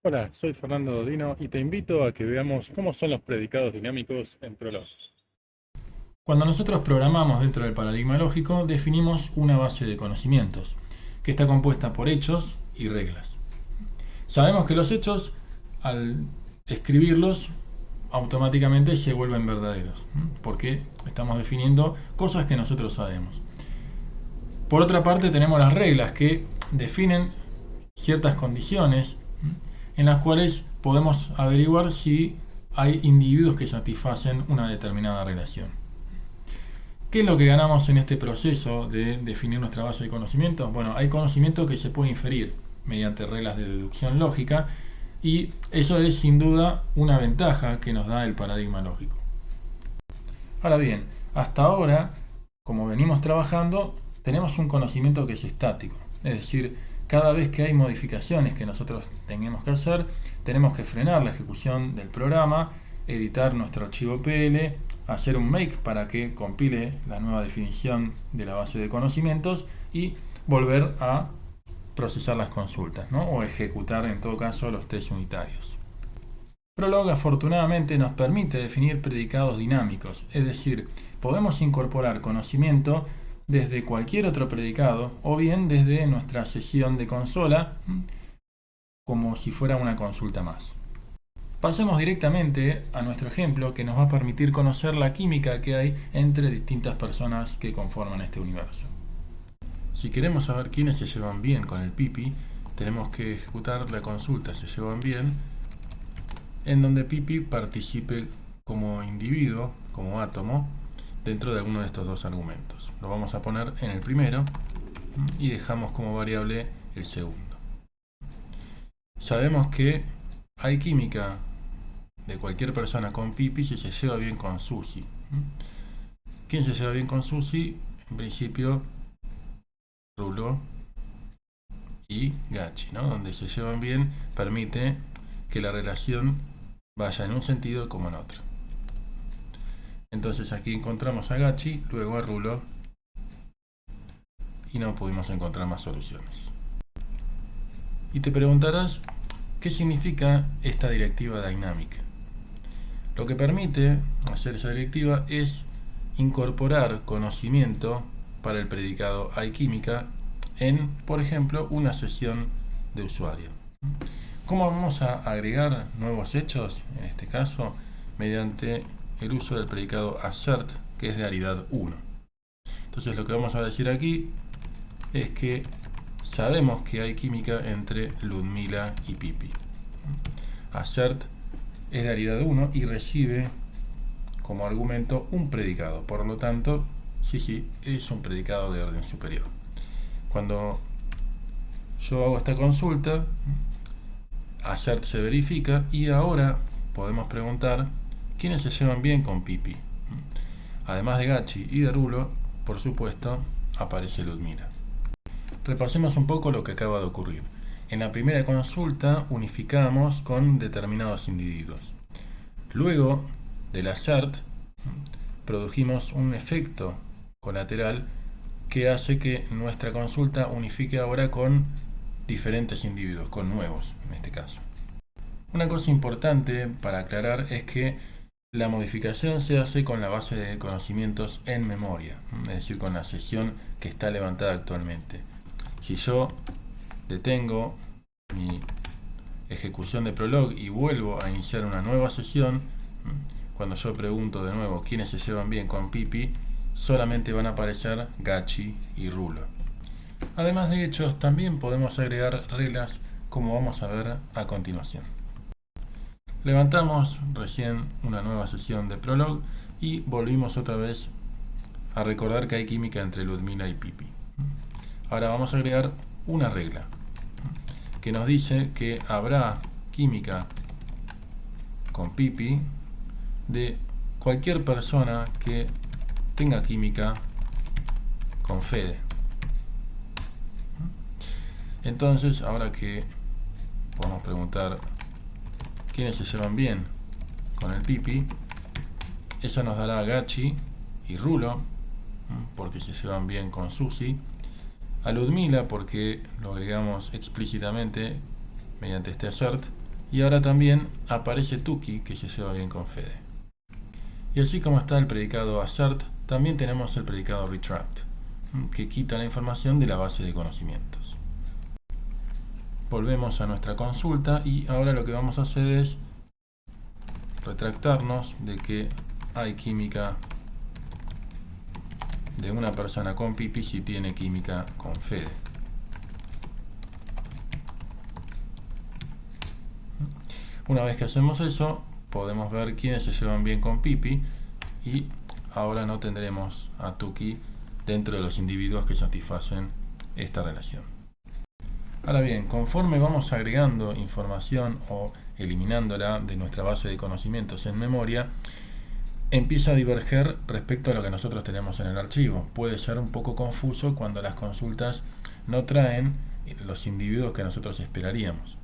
Hola, soy Fernando Dodino y te invito a que veamos cómo son los predicados dinámicos en Prolog. Cuando nosotros programamos dentro del paradigma lógico, definimos una base de conocimientos, que está compuesta por hechos y reglas. Sabemos que los hechos, al escribirlos, automáticamente se vuelven verdaderos, porque estamos definiendo cosas que nosotros sabemos. Por otra parte, tenemos las reglas que definen ciertas condiciones en las cuales podemos averiguar si hay individuos que satisfacen una determinada relación. ¿Qué es lo que ganamos en este proceso de definir nuestra base de conocimientos? Bueno, hay conocimiento que se puede inferir mediante reglas de deducción lógica y eso es sin duda una ventaja que nos da el paradigma lógico. Ahora bien, hasta ahora, como venimos trabajando, tenemos un conocimiento que es estático, es decir, cada vez que hay modificaciones que nosotros tengamos que hacer, tenemos que frenar la ejecución del programa, editar nuestro archivo PL, hacer un make para que compile la nueva definición de la base de conocimientos y volver a procesar las consultas, ¿no? O ejecutar en todo caso los test unitarios. Prolog afortunadamente nos permite definir predicados dinámicos, es decir, podemos incorporar conocimiento desde cualquier otro predicado o bien desde nuestra sesión de consola como si fuera una consulta más. Pasemos directamente a nuestro ejemplo que nos va a permitir conocer la química que hay entre distintas personas que conforman este universo. Si queremos saber quiénes se llevan bien con el Pipi, tenemos que ejecutar la consulta se llevan bien, en donde Pipi participe como individuo, como átomo, dentro de alguno de estos dos argumentos. Lo vamos a poner en el primero y dejamos como variable el segundo. Sabemos que hay química de cualquier persona con Pipi si se lleva bien con Susi. ¿Quién se lleva bien con Susi? En principio, Rulo y Gachi, ¿no? Donde se llevan bien permite que la relación vaya en un sentido como en otro. Entonces aquí encontramos a Gachi, luego a Rulo y no pudimos encontrar más soluciones. Y te preguntarás, ¿qué significa esta directiva dinámica? Lo que permite hacer esa directiva es incorporar conocimiento para el predicado hay química en, por ejemplo, una sesión de usuario. ¿Cómo vamos a agregar nuevos hechos? En este caso, mediante el uso del predicado assert, que es de aridad 1. Entonces lo que vamos a decir aquí es que sabemos que hay química entre Ludmila y Pipi. Assert es de aridad 1 y recibe como argumento un predicado. Por lo tanto, sí, es un predicado de orden superior. Cuando yo hago esta consulta, assert se verifica y ahora podemos preguntar quiénes se llevan bien con Pipi. Además de Gachi y de Rulo, por supuesto, aparece Ludmila. Repasemos un poco lo que acaba de ocurrir. En la primera consulta unificamos con determinados individuos. Luego del assert produjimos un efecto colateral que hace que nuestra consulta unifique ahora con diferentes individuos, con nuevos en este caso. Una cosa importante para aclarar es que la modificación se hace con la base de conocimientos en memoria, es decir, con la sesión que está levantada actualmente. Si yo detengo mi ejecución de Prolog y vuelvo a iniciar una nueva sesión, cuando yo pregunto de nuevo quiénes se llevan bien con Pipi, solamente van a aparecer Gachi y Rulo. Además de hechos, también podemos agregar reglas como vamos a ver a continuación. Levantamos recién una nueva sesión de Prolog y volvimos otra vez a recordar que hay química entre Ludmila y Pipi. Ahora vamos a agregar una regla que nos dice que habrá química con Pipi de cualquier persona que tenga química con Fede. Entonces, ahora que podemos preguntar quiénes se llevan bien con el Pipi, eso nos dará a Gachi y Rulo, porque se llevan bien con Susi, a Ludmila porque lo agregamos explícitamente mediante este assert, Y ahora también aparece Tuki, que se lleva bien con Fede. Y así como está el predicado assert, también tenemos el predicado retract, que quita la información de la base de conocimientos. Volvemos a nuestra consulta y ahora lo que vamos a hacer es retractarnos de que hay química de una persona con Pipi si tiene química con Fede. Una vez que hacemos eso, podemos ver quiénes se llevan bien con Pipi y ahora no tendremos a Tuki dentro de los individuos que satisfacen esta relación. Ahora bien, conforme vamos agregando información o eliminándola de nuestra base de conocimientos en memoria, empieza a diverger respecto a lo que nosotros tenemos en el archivo. Puede ser un poco confuso cuando las consultas no traen los individuos que nosotros esperaríamos.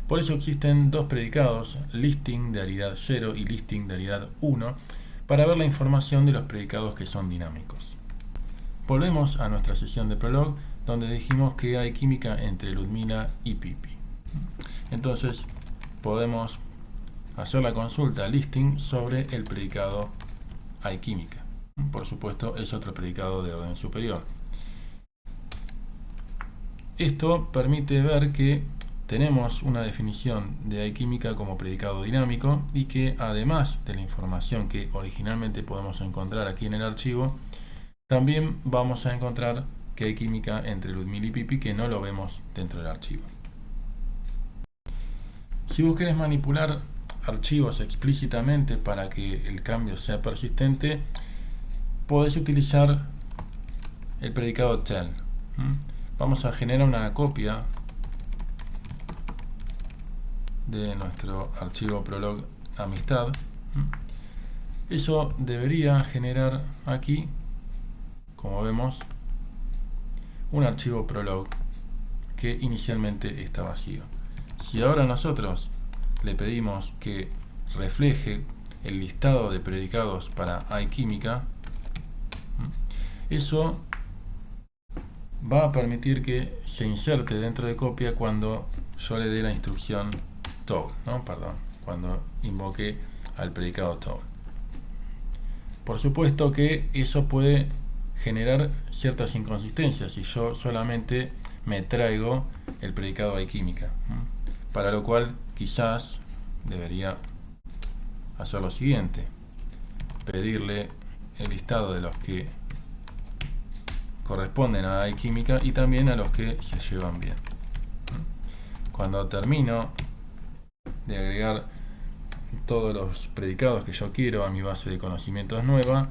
Por eso existen dos predicados, listing de aridad 0 y listing de aridad 1, para ver la información de los predicados que son dinámicos. Volvemos a nuestra sesión de Prolog, donde dijimos que hay química entre Ludmila y Pipi. Entonces podemos hacer la consulta listing sobre el predicado hay química. Por supuesto, es otro predicado de orden superior. Esto permite ver que tenemos una definición de hay química como predicado dinámico y que además de la información que originalmente podemos encontrar aquí en el archivo, también vamos a encontrar que hay química entre Ludmila y Pipi que no lo vemos dentro del archivo. Si vos querés manipular archivos explícitamente para que el cambio sea persistente, podés utilizar el predicado tell. Vamos a generar una copia de nuestro archivo Prolog amistad. Eso debería generar aquí, como vemos, un archivo Prolog que inicialmente está vacío. Si ahora nosotros le pedimos que refleje el listado de predicados para hay química, eso va a permitir que se inserte dentro de copia cuando yo le dé la instrucción tool, cuando invoque al predicado tool. Por supuesto que eso puede generar ciertas inconsistencias si yo solamente me traigo el predicado hay química, para lo cual quizás debería hacer lo siguiente: pedirle el listado de los que corresponden a hay química y también a los que se llevan bien. Cuando termino de agregar todos los predicados que yo quiero a mi base de conocimientos nueva,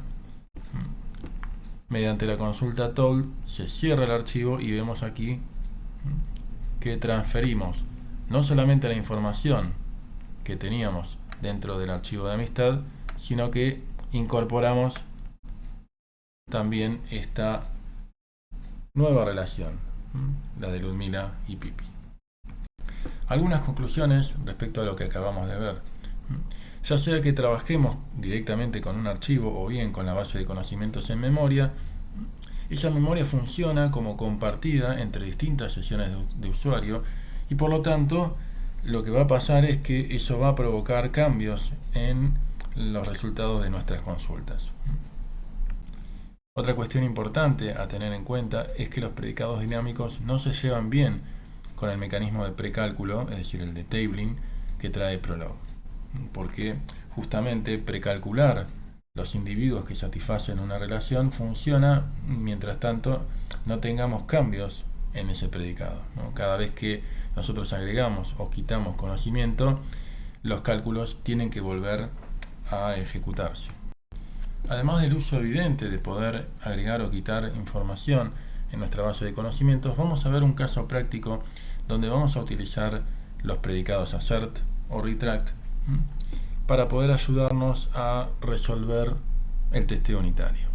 mediante la consulta tool se cierra el archivo y vemos aquí que transferimos no solamente la información que teníamos dentro del archivo de amistad, sino que incorporamos también esta nueva relación, la de Ludmila y Pipi. Algunas conclusiones respecto a lo que acabamos de ver. Ya sea que trabajemos directamente con un archivo o bien con la base de conocimientos en memoria, esa memoria funciona como compartida entre distintas sesiones de usuario y por lo tanto lo que va a pasar es que eso va a provocar cambios en los resultados de nuestras consultas. Otra cuestión importante a tener en cuenta es que los predicados dinámicos no se llevan bien con el mecanismo de precálculo, es decir, el de tabling que trae Prolog, porque justamente precalcular los individuos que satisfacen una relación funciona mientras tanto no tengamos cambios en ese predicado, Cada vez que nosotros agregamos o quitamos conocimiento, los cálculos tienen que volver a ejecutarse. Además del uso evidente de poder agregar o quitar información en nuestra base de conocimientos, vamos a ver un caso práctico donde vamos a utilizar los predicados assert o retract para poder ayudarnos a resolver el testeo unitario.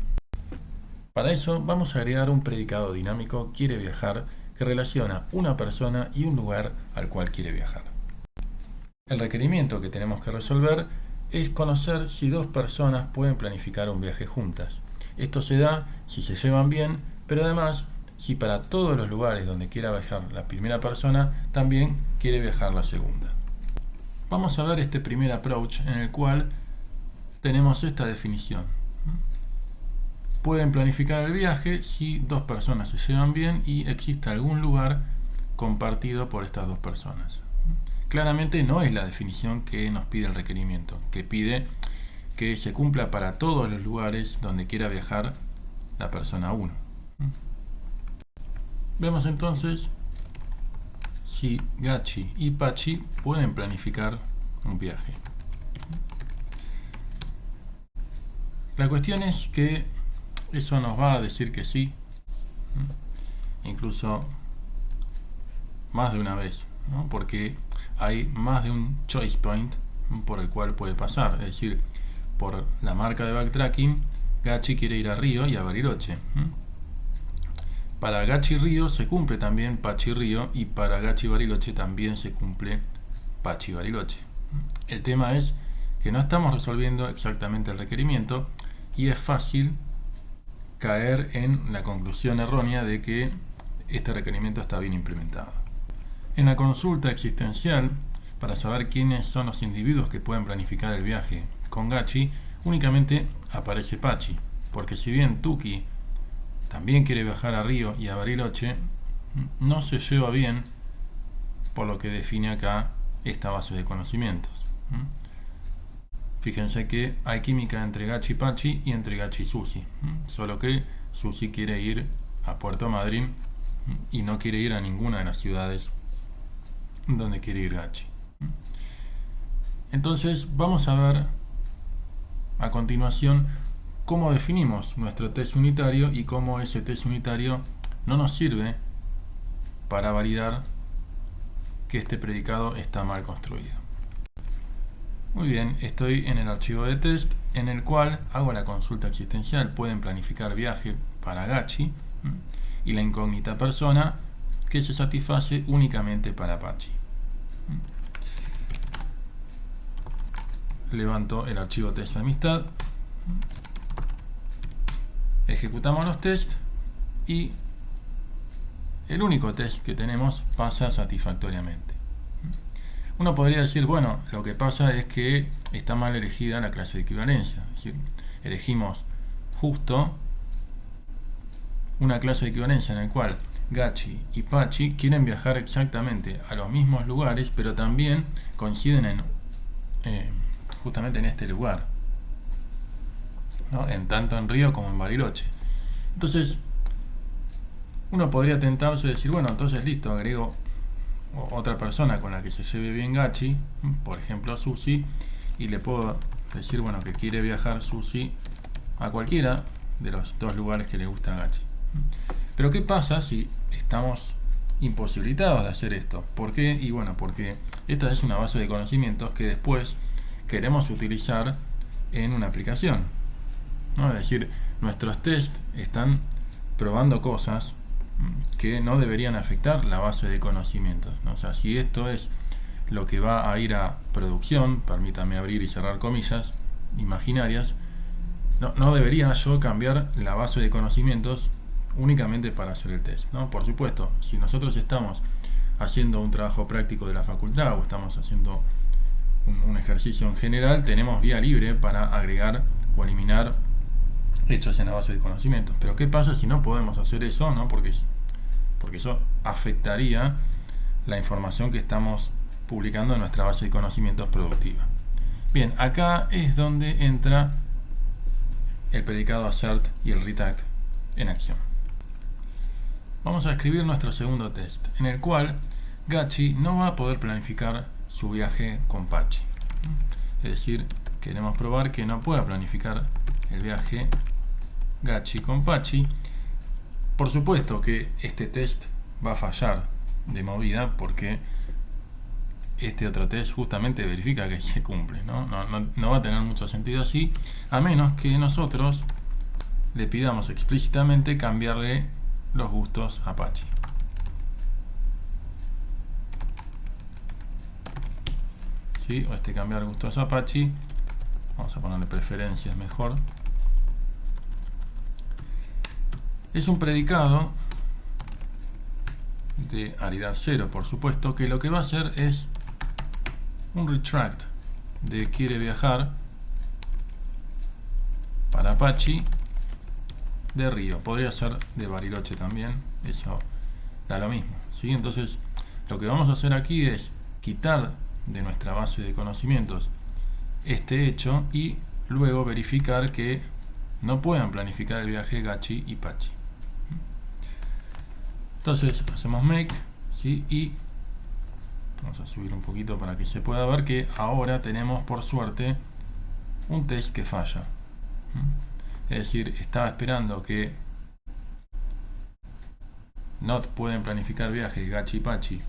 Para eso vamos a agregar un predicado dinámico quiere viajar que relaciona una persona y un lugar al cual quiere viajar. El requerimiento que tenemos que resolver es conocer si dos personas pueden planificar un viaje juntas. Esto se da si se llevan bien, pero además si para todos los lugares donde quiera viajar la primera persona, también quiere viajar la segunda. Vamos a ver este primer approach en el cual tenemos esta definición. Pueden planificar el viaje si dos personas se llevan bien y existe algún lugar compartido por estas dos personas. Claramente no es la definición que nos pide el requerimiento, que pide que se cumpla para todos los lugares donde quiera viajar la persona 1. Vemos entonces si Gachi y Pachi pueden planificar un viaje. La cuestión es que eso nos va a decir que sí, incluso más de una vez, ¿no? Porque hay más de un choice point por el cual puede pasar, es decir, por la marca de backtracking, Gachi quiere ir a Río y a Bariloche. Para Gachi Río se cumple también Pachi Río y para Gachi Bariloche también se cumple Pachi Bariloche. El tema es que no estamos resolviendo exactamente el requerimiento y es fácil caer en la conclusión errónea de que este requerimiento está bien implementado. En la consulta existencial, para saber quiénes son los individuos que pueden planificar el viaje con Gachi, únicamente aparece Pachi, porque si bien Tuki también quiere viajar a Río y a Bariloche, no se lleva bien, por lo que define acá esta base de conocimientos. Fíjense que hay química entre Gachi y Pachi y entre Gachi y Susi, solo que Susi quiere ir a Puerto Madryn y no quiere ir a ninguna de las ciudades donde quiere ir Gachi. Entonces vamos a ver a continuación cómo definimos nuestro test unitario y cómo ese test unitario no nos sirve para validar que este predicado está mal construido. Muy bien, estoy en el archivo de test en el cual hago la consulta existencial. Pueden planificar viaje para Gachi y la incógnita persona que se satisface únicamente para Pachi. Levanto el archivo test de amistad, ejecutamos los tests y el único test que tenemos pasa satisfactoriamente. Uno podría decir, bueno, lo que pasa es que está mal elegida la clase de equivalencia, es decir, elegimos justo una clase de equivalencia en la cual Gachi y Pachi quieren viajar exactamente a los mismos lugares, pero también coinciden en justamente en este lugar, ¿no? Tanto en Río como en Bariloche. Entonces uno podría tentarse y decir, bueno, entonces listo, agrego otra persona con la que se lleve bien Gachi, por ejemplo Susi, y le puedo decir, bueno, que quiere viajar Susi a cualquiera de los dos lugares que le gusta a Gachi. Pero ¿qué pasa si estamos imposibilitados de hacer esto? ¿Por qué? Y bueno, porque esta es una base de conocimientos que después queremos utilizar en una aplicación, ¿no? Es decir, nuestros tests están probando cosas que no deberían afectar la base de conocimientos, ¿no? O sea, si esto es lo que va a ir a producción, permítame abrir y cerrar comillas imaginarias, no debería yo cambiar la base de conocimientos únicamente para hacer el test, ¿no? Por supuesto, si nosotros estamos haciendo un trabajo práctico de la facultad o estamos haciendo un ejercicio en general, tenemos vía libre para agregar o eliminar hechos en la base de conocimientos. Pero ¿qué pasa si no podemos hacer eso, ¿no? Porque eso afectaría la información que estamos publicando en nuestra base de conocimientos productiva. Bien, acá es donde entra el predicado assert y el retract en acción. Vamos a escribir nuestro segundo test, en el cual Gachi no va a poder planificar su viaje con Pachi. Es decir, queremos probar que no pueda planificar el viaje Gachi con Pachi. Por supuesto que este test va a fallar de movida porque este otro test justamente verifica que se cumple, ¿no? No va a tener mucho sentido así, a menos que nosotros le pidamos explícitamente cambiarle los gustos a Pachi. ¿Sí? O cambiar gustos a Pachi, vamos a ponerle preferencias mejor. Es un predicado de aridad 0, por supuesto, que lo que va a hacer es un retract de quiere viajar para Apache de Río. Podría ser de Bariloche también, eso da lo mismo, ¿sí? Entonces lo que vamos a hacer aquí es quitar de nuestra base de conocimientos este hecho y luego verificar que no puedan planificar el viaje Gachi y Pachi. Entonces hacemos make, ¿sí? Y vamos a subir un poquito para que se pueda ver que ahora tenemos por suerte un test que falla. Es decir, estaba esperando que no pueden planificar viajes Gachi y Pachi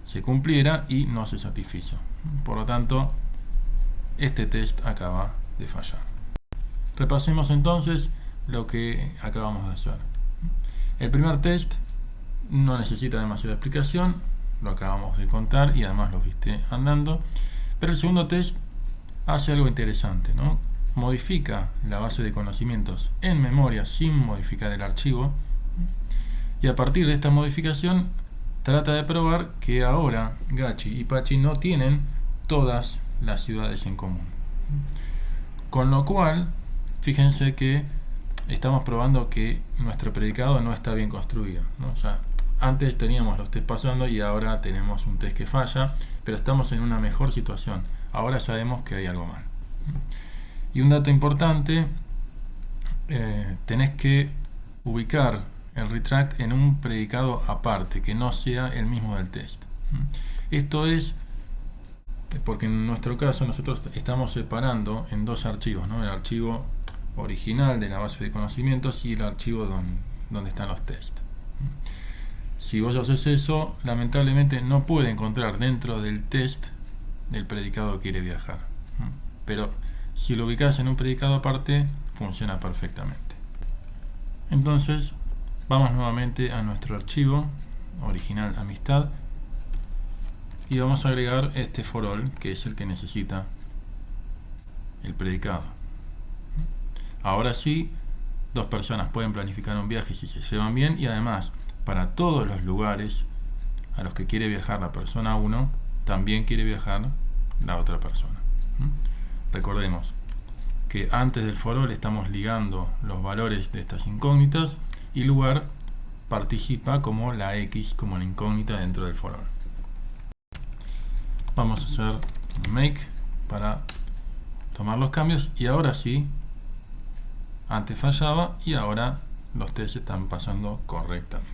se cumpliera y no se satisfizo. Por lo tanto, este test acaba de fallar. Repasemos entonces lo que acabamos de hacer. El primer test no necesita demasiada explicación, lo acabamos de contar y además lo viste andando. Pero el segundo test hace algo interesante, ¿no? Modifica la base de conocimientos en memoria sin modificar el archivo. Y a partir de esta modificación trata de probar que ahora Gachi y Pachi no tienen todas las ciudades en común. Con lo cual, fíjense que estamos probando que nuestro predicado no está bien construido, ¿no? O sea, antes teníamos los test pasando y ahora tenemos un test que falla, pero estamos en una mejor situación. Ahora sabemos que hay algo mal. Y un dato importante, tenés que ubicar el retract en un predicado aparte, que no sea el mismo del test. Esto es porque en nuestro caso nosotros estamos separando en dos archivos, ¿no? El archivo original de la base de conocimientos y el archivo donde están los tests. Si vos haces eso, lamentablemente no puede encontrar dentro del test el predicado que quiere viajar. Pero si lo ubicás en un predicado aparte, funciona perfectamente. Entonces, vamos nuevamente a nuestro archivo original amistad y vamos a agregar este for all, que es el que necesita el predicado. Ahora sí, dos personas pueden planificar un viaje si se llevan bien y además para todos los lugares a los que quiere viajar la persona 1, también quiere viajar la otra persona. Recordemos que antes del for all estamos ligando los valores de estas incógnitas y lugar participa como la X, como la incógnita dentro del for all. Vamos a hacer un make para tomar los cambios y ahora sí, antes fallaba y ahora los tests están pasando correctamente.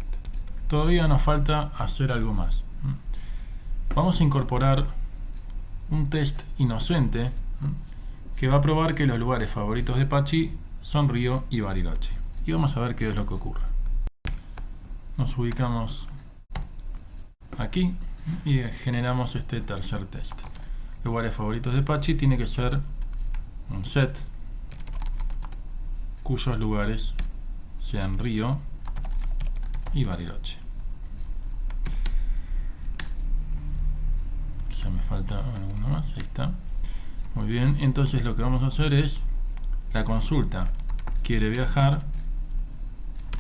Todavía nos falta hacer algo más. Vamos a incorporar un test inocente que va a probar que los lugares favoritos de Pachi son Río y Bariloche. Y vamos a ver qué es lo que ocurre. Nos ubicamos aquí y generamos este tercer test. Lugares favoritos de Pachi tiene que ser un set cuyos lugares sean Río y Bariloche. Ya me falta alguno más, ahí está. Muy bien, entonces lo que vamos a hacer es la consulta quiere viajar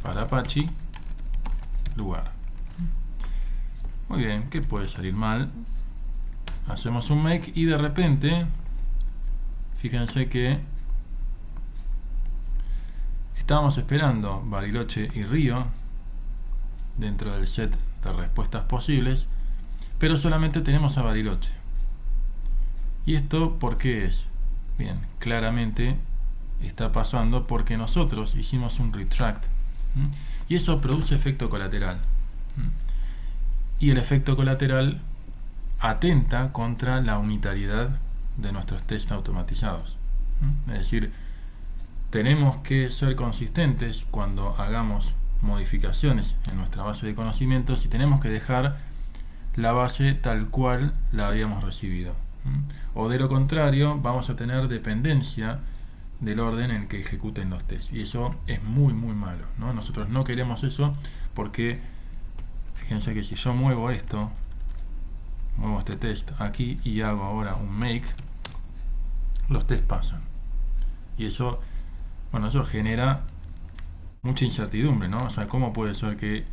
para Apache lugar. Muy bien, ¿qué puede salir mal? Hacemos un make y de repente fíjense que estábamos esperando Bariloche y Río dentro del set de respuestas posibles, pero solamente tenemos a Bariloche. ¿Y esto por qué es? Bien, claramente está pasando porque nosotros hicimos un retract y eso produce efecto colateral. Y el efecto colateral atenta contra la unitariedad de nuestros test automatizados. Es decir, tenemos que ser consistentes cuando hagamos modificaciones en nuestra base de conocimientos y tenemos que dejar la base tal cual la habíamos recibido. O de lo contrario, vamos a tener dependencia del orden en que ejecuten los tests. Y eso es muy malo, ¿no? Nosotros no queremos eso porque fíjense que si yo muevo esto, muevo este test aquí y hago ahora un make, los tests pasan. Y eso, bueno, eso genera mucha incertidumbre, ¿no? O sea, ¿cómo puede ser que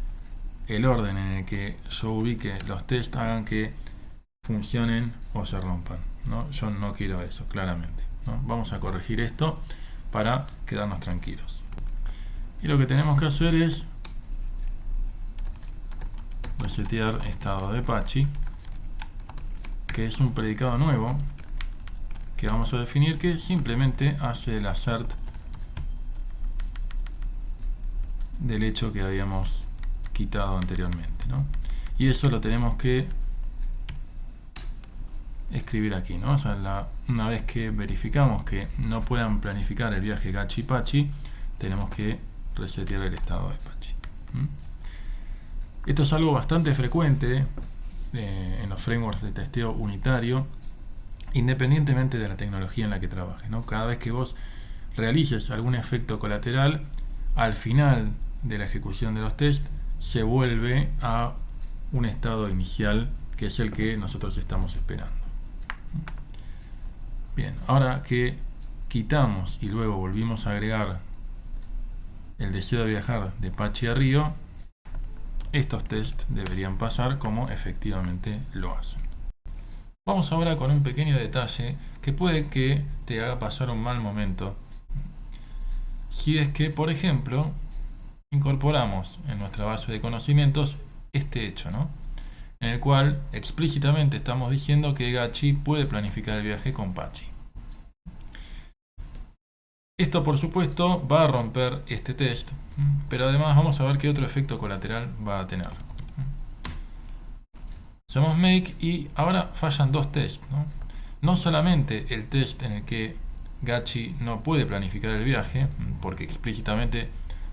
el orden en el que yo ubique los tests hagan que funcionen o se rompan, ¿no? Yo no quiero eso, claramente, ¿no? Vamos a corregir esto para quedarnos tranquilos. Y lo que tenemos que hacer es resetear estado de Apache, que es un predicado nuevo que vamos a definir, que simplemente hace el assert del hecho que habíamos quitado anteriormente, ¿no? Y eso lo tenemos que escribir aquí, ¿no? O sea, una vez que verificamos que no puedan planificar el viaje Gachi Pachi, tenemos que resetear el estado de Apache. Esto es algo bastante frecuente en los frameworks de testeo unitario, independientemente de la tecnología en la que trabajes, ¿no? Cada vez que vos realices algún efecto colateral, al final de la ejecución de los tests se vuelve a un estado inicial, que es el que nosotros estamos esperando. Bien, ahora que quitamos y luego volvimos a agregar el deseo de viajar de Apache a Río, estos tests deberían pasar como efectivamente lo hacen. Vamos ahora con un pequeño detalle que puede que te haga pasar un mal momento. Si es que, por ejemplo, incorporamos en nuestra base de conocimientos este hecho, ¿no? En el cual explícitamente estamos diciendo que Gachi puede planificar el viaje con Pachi. Esto, por supuesto, va a romper este test, pero además vamos a ver qué otro efecto colateral va a tener. Hacemos make y ahora fallan dos tests, ¿no? No solamente el test en el que Gachi no puede planificar el viaje, porque explícitamente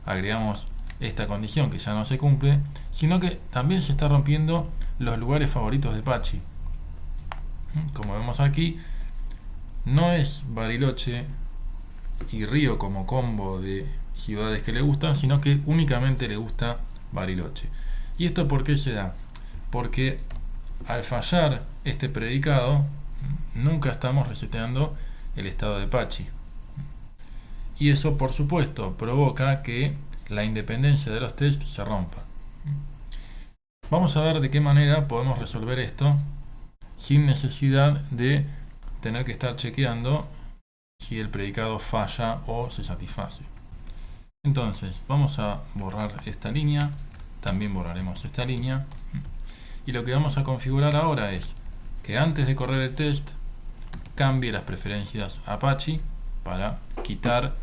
agregamos esta condición que ya no se cumple, sino que también se está rompiendo los lugares favoritos de Apache. Como vemos aquí, no es Bariloche y Río como combo de ciudades que le gustan, sino que únicamente le gusta Bariloche. ¿Y esto por qué se da? Porque al fallar este predicado, nunca estamos reseteando el estado de Apache. Y eso, por supuesto, provoca que la independencia de los tests se rompa. Vamos a ver de qué manera podemos resolver esto sin necesidad de tener que estar chequeando si el predicado falla o se satisface. Entonces, vamos a borrar esta línea, también borraremos esta línea, y lo que vamos a configurar ahora es que antes de correr el test cambie las preferencias a Apache para quitar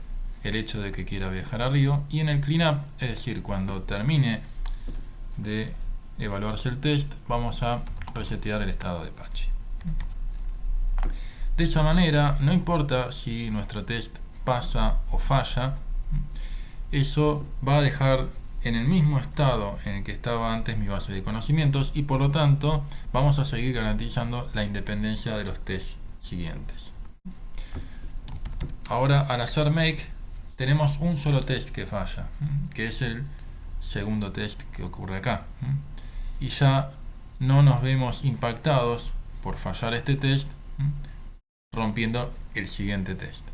el hecho de que quiera viajar a Río, y en el cleanup, es decir, cuando termine de evaluarse el test, vamos a resetear el estado de Apache. De esa manera, no importa si nuestro test pasa o falla, eso va a dejar en el mismo estado en el que estaba antes mi base de conocimientos, y por lo tanto vamos a seguir garantizando la independencia de los tests siguientes. Ahora, al hacer make, tenemos un solo test que falla, que es el segundo test que ocurre acá, y ya no nos vemos impactados por fallar este test rompiendo el siguiente test.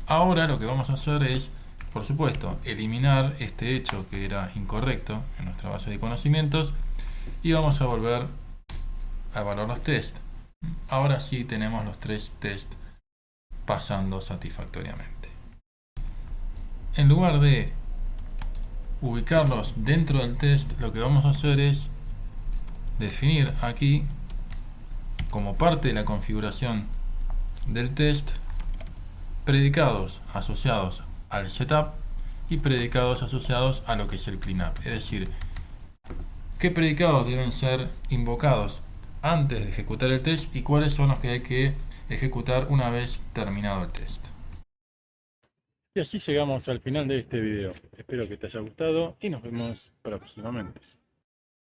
Ahora lo que vamos a hacer es, por supuesto, eliminar este hecho que era incorrecto en nuestra base de conocimientos, y vamos a volver a evaluar los tests. Ahora sí tenemos los tres tests pasando satisfactoriamente. En lugar de ubicarlos dentro del test, lo que vamos a hacer es definir aquí, como parte de la configuración del test, predicados asociados al setup y predicados asociados a lo que es el cleanup. Es decir, qué predicados deben ser invocados antes de ejecutar el test y cuáles son los que hay que ejecutar una vez terminado el test. Y así llegamos al final de este video. Espero que te haya gustado y nos vemos próximamente.